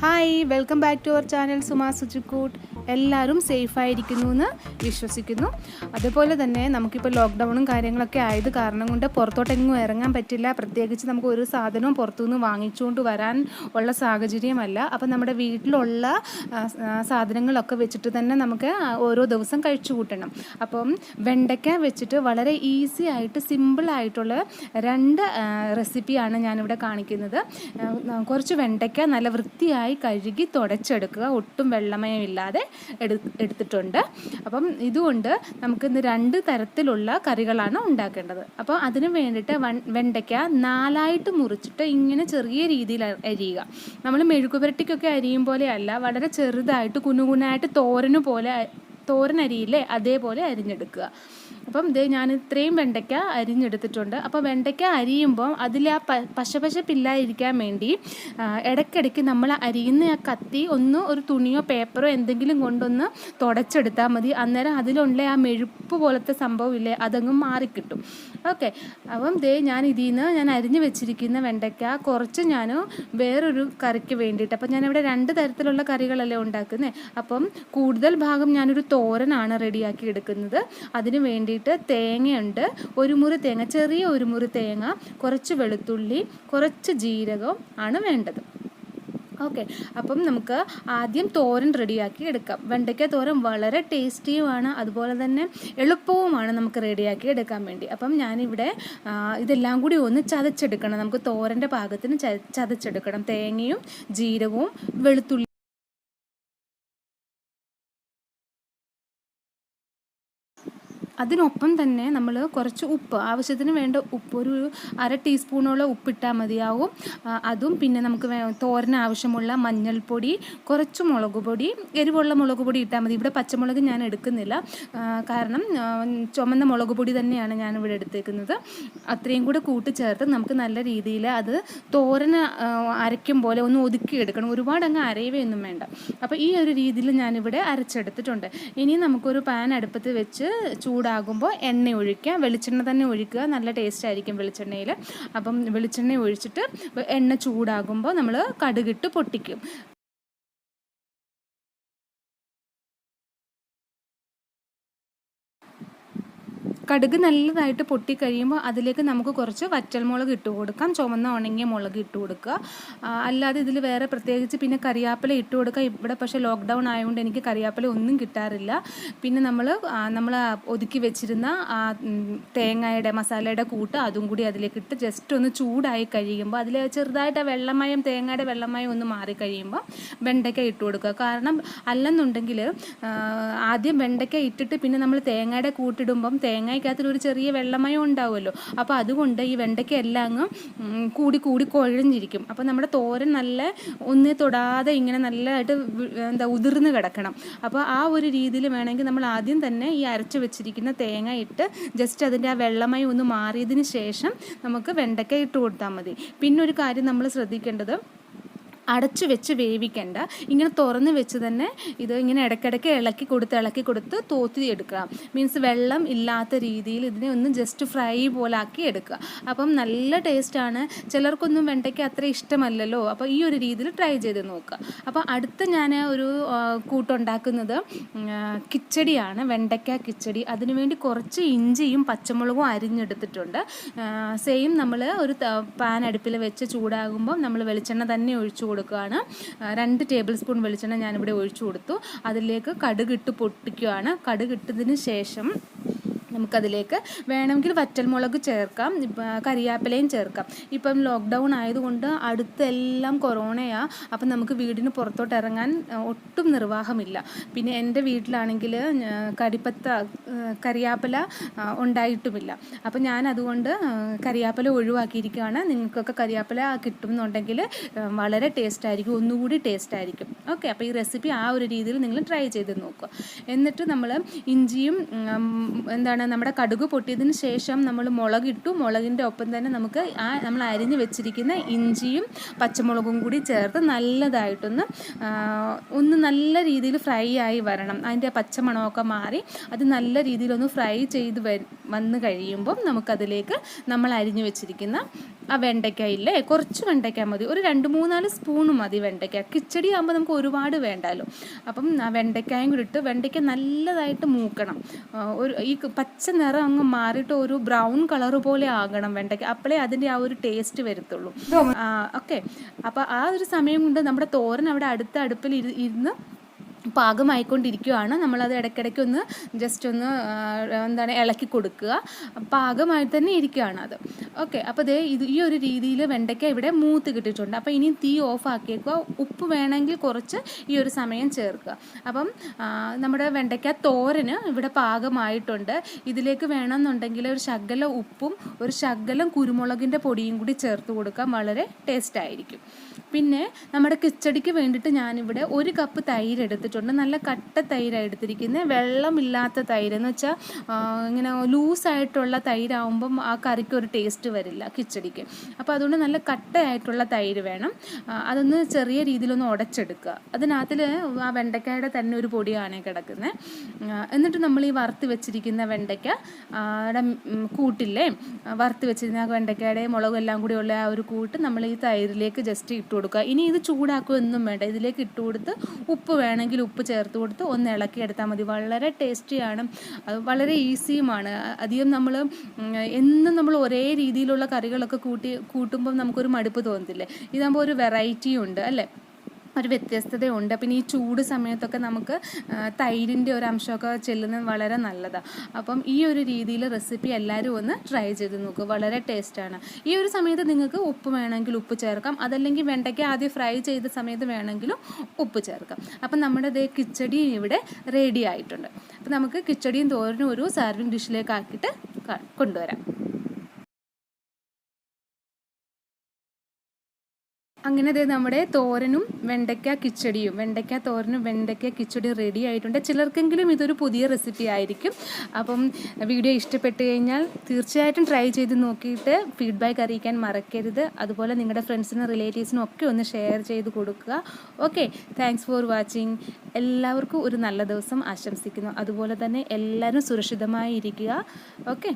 Hi, welcome back to our channel Suma സുജിക്കൂട്ട്. എല്ലാവരും സേഫായിരിക്കുന്നു എന്ന് വിശ്വസിക്കുന്നു. അതുപോലെ തന്നെ നമുക്കിപ്പോൾ ലോക്ക്ഡൗണും കാര്യങ്ങളൊക്കെ ആയത് കാരണം കൊണ്ട് പുറത്തോട്ടെങ്ങും ഇറങ്ങാൻ പറ്റില്ല. പ്രത്യേകിച്ച് നമുക്ക് ഒരു സാധനവും പുറത്തുനിന്ന് വാങ്ങിച്ചുകൊണ്ട് വരാൻ ഉള്ള സാഹചര്യമല്ല. അപ്പം നമ്മുടെ വീട്ടിലുള്ള സാധനങ്ങളൊക്കെ വെച്ചിട്ട് തന്നെ നമുക്ക് ഓരോ ദിവസം കഴിച്ചു കൂട്ടണം. അപ്പം വെണ്ടയ്ക്ക വെച്ചിട്ട് വളരെ ഈസി ആയിട്ട് സിമ്പിളായിട്ടുള്ള 2 റെസിപ്പിയാണ് ഞാനിവിടെ കാണിക്കുന്നത്. കുറച്ച് വെണ്ടയ്ക്ക നല്ല വൃത്തിയായി കഴുകി തുടച്ചെടുക്കുക. ഒട്ടും വെള്ളമയമില്ലാതെ എടുത്തിട്ടുണ്ട്. അപ്പം ഇതുകൊണ്ട് നമുക്കിന്ന് 2 തരത്തിലുള്ള കറികളാണ് ഉണ്ടാക്കേണ്ടത്. അപ്പോൾ അതിന് വേണ്ടിയിട്ട് വെണ്ടയ്ക്ക 4ആയിട്ട് മുറിച്ചിട്ട് ഇങ്ങനെ ചെറിയ രീതിയിൽ അരിയുക. നമ്മൾ മെഴുകുപുരട്ടിക്കൊക്കെ അരിയും പോലെ അല്ല, വളരെ ചെറുതായിട്ട് കുനുകുനായിട്ട് തോരൻ അരിയില്ലേ അതേപോലെ അരിഞ്ഞെടുക്കുക. അപ്പം ഞാൻ ഇത്രയും വെണ്ടയ്ക്ക അരിഞ്ഞെടുത്തിട്ടുണ്ട്. അപ്പോൾ വെണ്ടയ്ക്ക അരിയുമ്പോൾ അതിൽ ആ പശപില്ലാതിരിക്കാൻ വേണ്ടി ഇടയ്ക്കിടയ്ക്ക് നമ്മൾ അരിയുന്ന ആ കത്തി ഒരു തുണിയോ പേപ്പറോ എന്തെങ്കിലും കൊണ്ടൊന്ന് തുടച്ചെടുത്താൽ മതി. അന്നേരം അതിലുള്ള ആ മെഴുപ്പ് പോലത്തെ സംഭവമില്ലേ അതങ്ങ് മാറിക്കിട്ടും. ഓക്കെ, അപ്പം ഞാൻ ഞാൻ അരിഞ്ഞു വെച്ചിരിക്കുന്ന വെണ്ടയ്ക്ക കുറച്ച് ഞാൻ വേറൊരു കറിക്ക് വേണ്ടിയിട്ട്, അപ്പം ഞാനിവിടെ 2 തരത്തിലുള്ള കറികളല്ലേ ഉണ്ടാക്കുന്നത്. അപ്പം കൂടുതൽ ഭാഗം ഞാനൊരു തോരനാണ് റെഡിയാക്കി എടുക്കുന്നത്. അതിന് വേണ്ടിയിട്ട് തേങ്ങയുണ്ട്, 1 മുറി തേങ്ങ, ചെറിയ 1 മുറി തേങ്ങ, കുറച്ച് വെളുത്തുള്ളി, കുറച്ച് ജീരകം ആണ് വേണ്ടത്. ഓക്കെ, അപ്പം നമുക്ക് ആദ്യം തോരൻ റെഡിയാക്കി എടുക്കാം. വെണ്ടയ്ക്ക തോരൻ വളരെ ടേസ്റ്റിയുമാണ്, അതുപോലെ തന്നെ എളുപ്പവുമാണ് നമുക്ക് റെഡിയാക്കി എടുക്കാൻ വേണ്ടി. അപ്പം ഞാനിവിടെ ഇതെല്ലാം കൂടി ഒന്ന് ചതച്ചെടുക്കണം. നമുക്ക് തോരൻ്റെ പാകത്തിന് ചതച്ചെടുക്കണം. തേങ്ങയും ജീരകവും വെളുത്തുള്ളി, അതിനൊപ്പം തന്നെ നമ്മൾ കുറച്ച് ഉപ്പ്, ആവശ്യത്തിന് വേണ്ട ഉപ്പ്, ഒരു 1/2 ടീസ്പൂണോളം ഉപ്പിട്ടാൽ മതിയാവും. അതും പിന്നെ നമുക്ക് തോരന് ആവശ്യമുള്ള മഞ്ഞൾപ്പൊടി, കുറച്ച് മുളക് പൊടി, എരിവുള്ള മുളക് പൊടി ഇട്ടാൽ മതി. ഇവിടെ പച്ചമുളക് ഞാൻ എടുക്കുന്നില്ല, കാരണം ചുമന്ന മുളക് പൊടി തന്നെയാണ് ഞാനിവിടെ എടുത്തേക്കുന്നത്. അത്രയും കൂടെ കൂട്ടിച്ചേർത്ത് നമുക്ക് നല്ല രീതിയിൽ അത് തോരന് അരയ്ക്കും പോലെ ഒന്ന് ഒതുക്കിയെടുക്കണം. ഒരുപാട് അങ്ങ് അരയുകയൊന്നും വേണ്ട. അപ്പോൾ ഈ ഒരു രീതിയിൽ ഞാനിവിടെ അരച്ചെടുത്തിട്ടുണ്ട്. ഇനി നമുക്കൊരു പാൻ അടുപ്പത്ത് വെച്ച് ചൂടാകുമ്പോൾ എണ്ണ ഒഴിക്കുക. വെളിച്ചെണ്ണ തന്നെ ഒഴിക്കുക, നല്ല ടേസ്റ്റ് ആയിരിക്കും വെളിച്ചെണ്ണയിൽ. അപ്പം വെളിച്ചെണ്ണ ഒഴിച്ചിട്ട് എണ്ണ ചൂടാകുമ്പോൾ നമ്മൾ കടുകിട്ട് പൊട്ടിക്കും. കടുക് നല്ലതായിട്ട് പൊട്ടിക്കഴിയുമ്പോൾ അതിലേക്ക് നമുക്ക് കുറച്ച് വറ്റൽമുളക് ഇട്ട് കൊടുക്കാം. ചുവന്ന ഉണങ്ങിയ മുളക് ഇട്ട് കൊടുക്കുക. അല്ലാതെ ഇതിൽ വേറെ പ്രത്യേകിച്ച് പിന്നെ കറിവേപ്പില ഇട്ട് കൊടുക്കുക. ഇവിടെ പക്ഷേ ലോക്ക്ഡൗൺ ആയതുകൊണ്ട് എനിക്ക് കറിവേപ്പില ഒന്നും കിട്ടാറില്ല. പിന്നെ നമ്മൾ ഒതുക്കി വെച്ചിരുന്ന തേങ്ങയുടെ മസാലയുടെ കൂട്ട് അതും കൂടി അതിലേക്ക് ഇട്ട് ജസ്റ്റ് ഒന്ന് ചൂടായി കഴിയുമ്പോൾ അതിൽ ചെറുതായിട്ട് വെള്ളമയം, തേങ്ങയുടെ വെള്ളമയം ഒന്ന് മാറിക്കഴിയുമ്പോൾ വെണ്ടയ്ക്ക ഇട്ട് കൊടുക്കുക. കാരണം അല്ലെന്നുണ്ടെങ്കിൽ ആദ്യം വെണ്ടയ്ക്ക ഇട്ടിട്ട് പിന്നെ നമ്മൾ തേങ്ങയുടെ കൂട്ടിടുമ്പം തേങ്ങയ്ക്കകത്തൊരു ചെറിയ വെള്ളമയം ഉണ്ടാവുമല്ലോ. അപ്പോൾ അതുകൊണ്ട് ഈ വെണ്ടയ്ക്ക എല്ലാം അങ്ങ് കൂടി കുഴഞ്ഞിരിക്കും. അപ്പോൾ നമ്മുടെ തോരൻ നല്ല ഒന്നേ തൊടാതെ ഇങ്ങനെ നല്ലതായിട്ട് ഉതിർന്ന് കിടക്കണം. അപ്പോൾ ആ ഒരു രീതിയിൽ വേണമെങ്കിൽ നമ്മൾ ആദ്യം തന്നെ ഈ അരച്ച് വെച്ചിരിക്കുന്ന തേങ്ങ ഇട്ട് ജസ്റ്റ് അതിൻ്റെ ആ വെള്ളമയം ഒന്ന് മാറിയതിന് ശേഷം നമുക്ക് വെണ്ടയ്ക്ക ഇട്ട് കൊടുത്താൽ മതി. പിന്നെ ഒരു കാര്യം നമ്മൾ ശ്രദ്ധിക്കേണ്ടത്, അടച്ചു വെച്ച് വേവിക്കേണ്ട, ഇങ്ങനെ തുറന്ന് വെച്ച് തന്നെ ഇത് ഇങ്ങനെ ഇടയ്ക്കിടയ്ക്ക് ഇളക്കി കൊടുത്ത് തോത്തി എടുക്കുക. മീൻസ് വെള്ളം ഇല്ലാത്ത രീതിയിൽ ഇതിനെ ഒന്ന് ജസ്റ്റ് ഫ്രൈ പോലാക്കി എടുക്കുക. അപ്പം നല്ല ടേസ്റ്റാണ്. ചിലർക്കൊന്നും വെണ്ടയ്ക്ക് അത്ര ഇഷ്ടമല്ലല്ലോ. അപ്പോൾ ഈ ഒരു രീതിയിൽ ട്രൈ ചെയ്ത് നോക്കുക. അപ്പോൾ അടുത്ത ഞാൻ ഒരു കൂട്ടുണ്ടാക്കുന്നത് കിച്ചടിയാണ്, വെണ്ടയ്ക്ക കിച്ചടി. അതിനുവേണ്ടി കുറച്ച് ഇഞ്ചിയും പച്ചമുളകും അരിഞ്ഞെടുത്തിട്ടുണ്ട്. സെയിം നമ്മൾ ഒരു പാൻ അടുപ്പിൽ വെച്ച് ചൂടാകുമ്പോൾ നമ്മൾ വെളിച്ചെണ്ണ തന്നെ ഒഴിച്ചു കൊടുക്കുകയാണ്. 2 ടേബിൾ സ്പൂൺ വെളിച്ചെണ്ണ ഞാനിവിടെ ഒഴിച്ചു കൊടുത്തു. അതിലേക്ക് കടുകിട്ട് പൊട്ടിക്കുകയാണ്. കടുകിട്ടതിന് ശേഷം നമുക്കതിലേക്ക് വേണമെങ്കിൽ വറ്റൽമുളക് ചേർക്കാം, കറിവേപ്പിലയും ചേർക്കാം. ഇപ്പം ലോക്ക്ഡൗൺ ആയതുകൊണ്ട് അടുത്തെല്ലാം കൊറോണയാണ്. അപ്പം നമുക്ക് വീടിന് പുറത്തോട്ട് ഇറങ്ങാൻ ഒട്ടും നിർവാഹമില്ല. പിന്നെ എൻ്റെ വീട്ടിലാണെങ്കിൽ കറിവേപ്പില ഉണ്ടായിട്ടുമില്ല. അപ്പം ഞാൻ അതുകൊണ്ട് കറിവേപ്പില ഒഴിവാക്കിയിരിക്കുകയാണ്. നിങ്ങൾക്കൊക്കെ കറിവേപ്പില കിട്ടുമെന്നുണ്ടെങ്കിൽ വളരെ ടേസ്റ്റായിരിക്കും, ഒന്നുകൂടി ടേസ്റ്റായിരിക്കും. ഓക്കെ, അപ്പോൾ ഈ റെസിപ്പി ആ ഒരു രീതിയിൽ നിങ്ങൾ ട്രൈ ചെയ്ത് നോക്കുക. എന്നിട്ട് നമ്മൾ ഇഞ്ചിയും നമ്മുടെ കടുക് പൊട്ടിയതിന് ശേഷം നമ്മൾ മുളകിട്ടു. മുളകിൻ്റെ ഒപ്പം തന്നെ നമുക്ക് നമ്മൾ അരിഞ്ഞ് വെച്ചിരിക്കുന്ന ഇഞ്ചിയും പച്ചമുളകും കൂടി ചേർത്ത് നല്ലതായിട്ടൊന്ന് നല്ല രീതിയിൽ ഫ്രൈ ആയി വരണം. അതിൻ്റെ പച്ചമണമൊക്കെ മാറി അത് നല്ല രീതിയിലൊന്ന് ഫ്രൈ ചെയ്ത് വന്ന് കഴിയുമ്പം നമുക്കതിലേക്ക് നമ്മൾ അരിഞ്ഞ് വെച്ചിരിക്കുന്ന ആ വെണ്ടയ്ക്ക ഇല്ലേ, കുറച്ച് വെണ്ടയ്ക്ക മതി, ഒരു 2-3-4 സ്പൂൺ മതി വെണ്ടയ്ക്ക. കിച്ചടി ആകുമ്പോൾ നമുക്ക് ഒരുപാട് വേണ്ടല്ലോ. അപ്പം ആ വെണ്ടയ്ക്കായും കൂടി ഇട്ട് വെണ്ടയ്ക്ക നല്ലതായിട്ട് മൂക്കണം. ഈ പച്ച നിറം അങ്ങ് മാറിയിട്ട് ഒരു ബ്രൗൺ കളർ പോലെ ആകണം വെണ്ടയ്ക്ക, അപ്പോഴേ അതിൻ്റെ ആ ഒരു ടേസ്റ്റ് വരത്തുള്ളൂ. ഓക്കെ, അപ്പോൾ ആ ഒരു സമയം കൊണ്ട് നമ്മുടെ തോരൻ അവിടെ അടുത്ത അടുപ്പിൽ ഇരുന്ന് പാകമായിക്കൊണ്ടിരിക്കുകയാണ്. നമ്മളത് ഇടയ്ക്കിടയ്ക്ക് ഒന്ന് ജസ്റ്റ് ഒന്ന് എന്താണ് ഇളക്കി കൊടുക്കുക. പാകമായി തന്നെ ഇരിക്കുകയാണ് അത്. ഓക്കെ, അപ്പോൾ ഈ ഒരു രീതിയിൽ വെണ്ടയ്ക്ക ഇവിടെ മൂത്ത് കിട്ടിയിട്ടുണ്ട്. അപ്പോൾ ഇനി തീ ഓഫ് ആക്കിയേക്കുക. ഉപ്പ് വേണമെങ്കിൽ കുറച്ച് ഈ ഒരു സമയം ചേർക്കുക. അപ്പം നമ്മുടെ വെണ്ടയ്ക്ക തോരന് ഇവിടെ പാകമായിട്ടുണ്ട്. ഇതിലേക്ക് വേണമെന്നുണ്ടെങ്കിൽ ഒരു ശകലം ഉപ്പും ഒരു ശകലം കുരുമുളകിൻ്റെ പൊടിയും കൂടി ചേർത്ത് കൊടുക്കാം, വളരെ ടേസ്റ്റ് ആയിരിക്കും. പിന്നെ നമ്മുടെ കിച്ചടിക്ക് വേണ്ടിയിട്ട് ഞാനിവിടെ 1 കപ്പ് തൈര് എടുത്തിട്ടുണ്ട്. നല്ല കട്ട തൈരാണ് എടുത്തിരിക്കുന്നത്, വെള്ളമില്ലാത്ത തൈര്. എന്ന് വെച്ചാൽ ഇങ്ങനെ ലൂസായിട്ടുള്ള തൈരാകുമ്പം ആ കറിക്ക് ഒരു ടേസ്റ്റ് വരില്ല കിച്ചടിക്ക്. അപ്പോൾ അതുകൊണ്ട് നല്ല കട്ടയായിട്ടുള്ള തൈര് വേണം. അതൊന്ന് ചെറിയ രീതിയിലൊന്ന് ഉടച്ചെടുക്കുക. അതിനകത്തിൽ ആ വെണ്ടയ്ക്കയുടെ തന്നെ ഒരു പൊടിയാണ് കിടക്കുന്നത്. എന്നിട്ട് നമ്മൾ ഈ വറുത്ത് വെച്ചിരിക്കുന്ന വെണ്ടയ്ക്ക കൂട്ടില്ലേ, വറുത്ത് വെച്ചിരുന്ന വെണ്ടയ്ക്കയുടെ മുളകും എല്ലാം കൂടി ഉള്ള ആ ഒരു കൂട്ട് നമ്മൾ ഈ തൈരിലേക്ക് ജസ്റ്റ് ഇട്ട് കൊടുക്കുക. ഇനി ഇത് ചൂടാക്കുകയൊന്നും വേണ്ട, ഇതിലേക്ക് ഇട്ട് കൊടുത്ത് ഉപ്പ് വേണമെങ്കിൽ ഉപ്പ് ചേർത്ത് കൊടുത്ത് ഒന്ന് ഇളക്കിയെടുത്താൽ മതി. വളരെ ടേസ്റ്റിയാണ്, അത് വളരെ ഈസിയുമാണ്. അധികം എന്നും നമ്മൾ ഒരേ രീതിയിലുള്ള കറികളൊക്കെ കൂട്ടുമ്പോൾ നമുക്കൊരു മടുപ്പ് തോന്നത്തില്ലേ. ഇതാകുമ്പോൾ ഒരു വെറൈറ്റിയും ഉണ്ട് അല്ലേ, ഒരു വ്യത്യസ്തതയുണ്ട്. പിന്നെ ഈ ചൂട് സമയത്തൊക്കെ നമുക്ക് തൈരിൻ്റെ ഒരു അംശമൊക്കെ ചെല്ലുന്നത് വളരെ നല്ലതാണ്. അപ്പം ഈ ഒരു രീതിയിൽ റെസിപ്പി എല്ലാവരും ഒന്ന് ട്രൈ ചെയ്ത് നോക്കുക, വളരെ ടേസ്റ്റാണ്. ഈ ഒരു സമയത്ത് നിങ്ങൾക്ക് ഉപ്പ് വേണമെങ്കിൽ ഉപ്പ് ചേർക്കാം, അതല്ലെങ്കിൽ വെണ്ടയ്ക്ക ആദ്യം ഫ്രൈ ചെയ്ത സമയത്ത് വേണമെങ്കിലും ഉപ്പ് ചേർക്കാം. അപ്പം നമ്മുടെ കിച്ചടി ഇവിടെ റെഡി ആയിട്ടുണ്ട്. അപ്പം നമുക്ക് കിച്ചടിയും തോരനും ഒരു സർവിങ് ഡിഷിലേക്ക് ആക്കിയിട്ട് കൊണ്ടുവരാം. അങ്ങനെ നമ്മുടെ തോരനും വെണ്ടയ്ക്ക തോരനും വെണ്ടയ്ക്ക കിച്ചടിയും റെഡി ആയിട്ടുണ്ട്. ചിലർക്കെങ്കിലും ഇതൊരു പുതിയ റെസിപ്പി ആയിരിക്കും. അപ്പം വീഡിയോ ഇഷ്ടപ്പെട്ട് കഴിഞ്ഞാൽ തീർച്ചയായിട്ടും ട്രൈ ചെയ്ത് നോക്കിയിട്ട് ഫീഡ്ബാക്ക് അറിയിക്കാൻ മറക്കരുത്. അതുപോലെ നിങ്ങളുടെ ഫ്രണ്ട്സിനും റിലേറ്റീവ്സിനും ഒക്കെ ഒന്ന് ഷെയർ ചെയ്ത് കൊടുക്കുക. Okay, thanks for watching. എല്ലാവർക്കും ഒരു നല്ല ദിവസം ആശംസിക്കുന്നു. അതുപോലെ തന്നെ എല്ലാവരും സുരക്ഷിതമായി ഇരിക്കുക. ഓക്കെ.